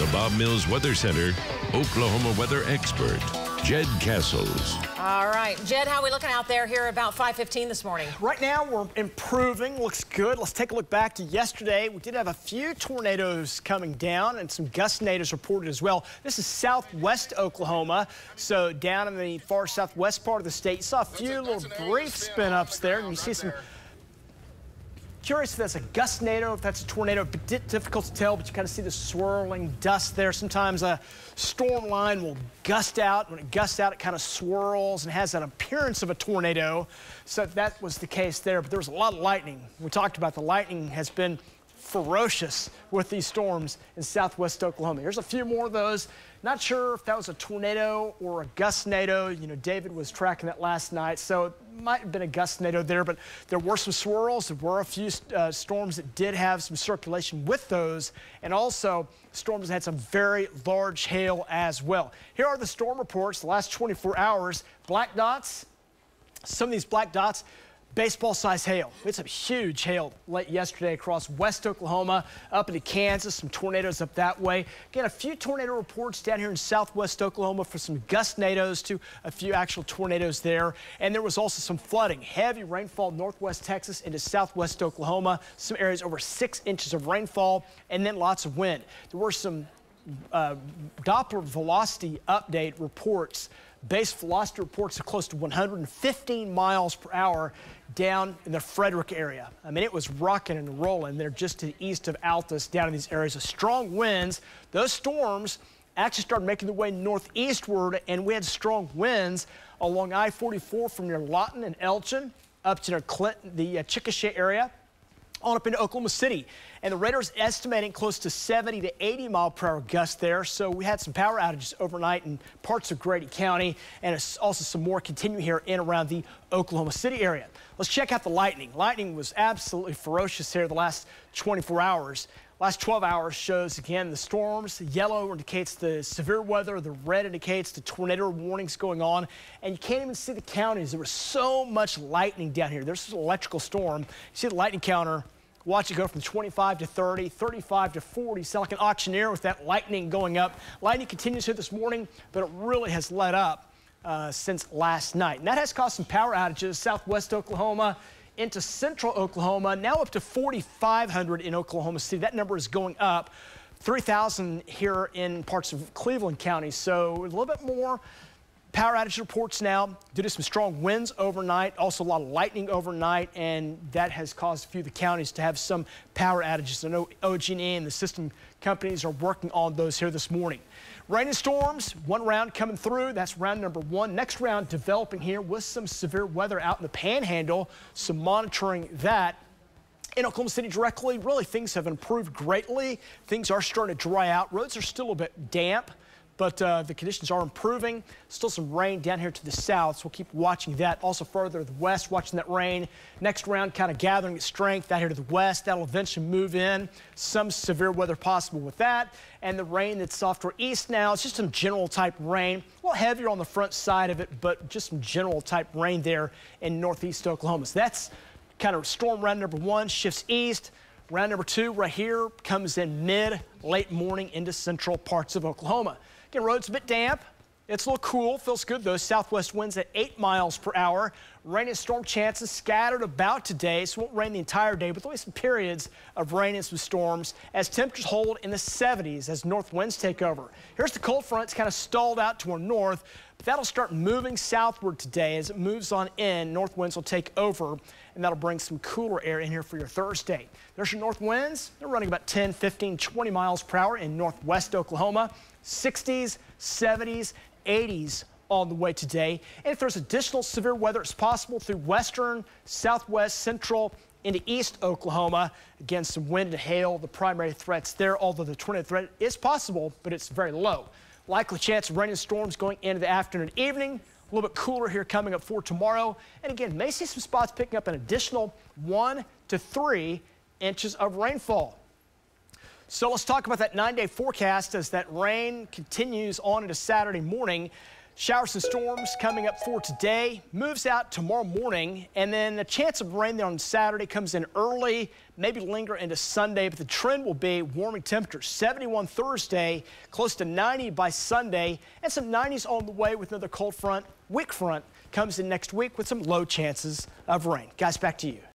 the Bob Mills Weather Center, Oklahoma weather expert, Jed Castles. All right, Jed, how are we looking out there here about 5:15 this morning? Right now, we're improving. Looks good. Let's take a look back to yesterday. We did have a few tornadoes coming down and some gust tornadoes reported as well. This is southwest Oklahoma, so down in the far southwest part of the state. You saw a few little brief spin-ups there, and you see some. Curious if that's a gust tornado, if that's a tornado. A bit difficult to tell, but you kind of see the swirling dust there. Sometimes a storm line will gust out. When it gusts out, it kind of swirls and has an appearance of a tornado. So that was the case there, but there was a lot of lightning. We talked about the lightning has been ferocious with these storms in southwest Oklahoma. Here's a few more of those. Not sure if that was a tornado or a gust tornado. You know, David was tracking that last night, so it might have been a gust tornado there, but there were some swirls. There were a few storms that did have some circulation with those, and also storms that had some very large hail as well. Here are the storm reports the last 24 hours. Black dots, some of these black dots, baseball-sized hail. We had some huge hail late yesterday across west Oklahoma, up into Kansas, some tornadoes up that way. Again, a few tornado reports down here in southwest Oklahoma for some gust tornadoes to a few actual tornadoes there. And there was also some flooding. Heavy rainfall northwest Texas into southwest Oklahoma. Some areas over 6 inches of rainfall, and then lots of wind. There were some Doppler velocity update reports. Base velocity reports are close to 115 miles per hour down in the Frederick area. I mean, it was rocking and rolling there just to the east of Altus down in these areas of strong winds. Those storms actually started making their way northeastward, and we had strong winds along I-44 from near Lawton and Elgin up to near Clinton, the Chickasha area, on up into Oklahoma City. And the radar's estimating close to 70 to 80 mile per hour gusts there. So we had some power outages overnight in parts of Grady County, and also some more continue here in around the Oklahoma City area. Let's check out the lightning. Lightning was absolutely ferocious here the last 24 hours. Last 12 hours shows, again, the storms. The yellow indicates the severe weather. The red indicates the tornado warnings going on. And you can't even see the counties. There was so much lightning down here. There's an electrical storm. You see the lightning counter. Watch it go from 25 to 30, 35 to 40. Sound like an auctioneer with that lightning going up. Lightning continues here this morning, but it really has let up since last night. And that has caused some power outages southwest Oklahoma into central Oklahoma, now up to 4,500 in Oklahoma City. That number is going up. 3,000 here in parts of Cleveland County. So a little bit more power outage reports now due to some strong winds overnight, also a lot of lightning overnight, and that has caused a few of the counties to have some power outages. I know OG&E and the system companies are working on those here this morning. Rain and storms, one round coming through. That's round number one. Next round developing here with some severe weather out in the Panhandle, so monitoring that. In Oklahoma City directly, really things have improved greatly. Things are starting to dry out. Roads are still a bit damp, but the conditions are improving. Still some rain down here to the south, so we'll keep watching that. Also further to the west, watching that rain. Next round kind of gathering its strength out here to the west. That'll eventually move in. Some severe weather possible with that. And the rain that's off to our east now, it's just some general type rain. A little heavier on the front side of it, but just some general type rain there in northeast Oklahoma. So that's kind of storm round number one, shifts east. Round number two right here comes in late morning into central parts of Oklahoma. Again, road's a bit damp. It's a little cool. Feels good, though. Southwest winds at 8 miles per hour. Rain and storm chances scattered about today, so it won't rain the entire day, but there'll be some periods of rain and some storms as temperatures hold in the 70s as north winds take over. Here's the cold front. It's kind of stalled out to our north, but that'll start moving southward today. As it moves on in, north winds will take over, and that'll bring some cooler air in here for your Thursday. There's your north winds. They're running about 10, 15, 20 miles per hour in northwest Oklahoma. 60s, 70s, 80s on the way today. And if there's additional severe weather, it's possible through western, southwest, central, into east Oklahoma. Again, some wind and hail, the primary threats there, although the tornado threat is possible, but it's very low. Likely chance of rain and storms going into the afternoon and evening. A little bit cooler here coming up for tomorrow. And again, may see some spots picking up an additional 1 to 3 inches of rainfall. So let's talk about that 9-day forecast as that rain continues on into Saturday morning. Showers and storms coming up for today, moves out tomorrow morning, and then the chance of rain there on Saturday comes in early, maybe linger into Sunday, but the trend will be warming temperatures. 71 Thursday, close to 90 by Sunday, and some 90s on the way with another cold front. Wick front comes in next week with some low chances of rain. Guys, back to you.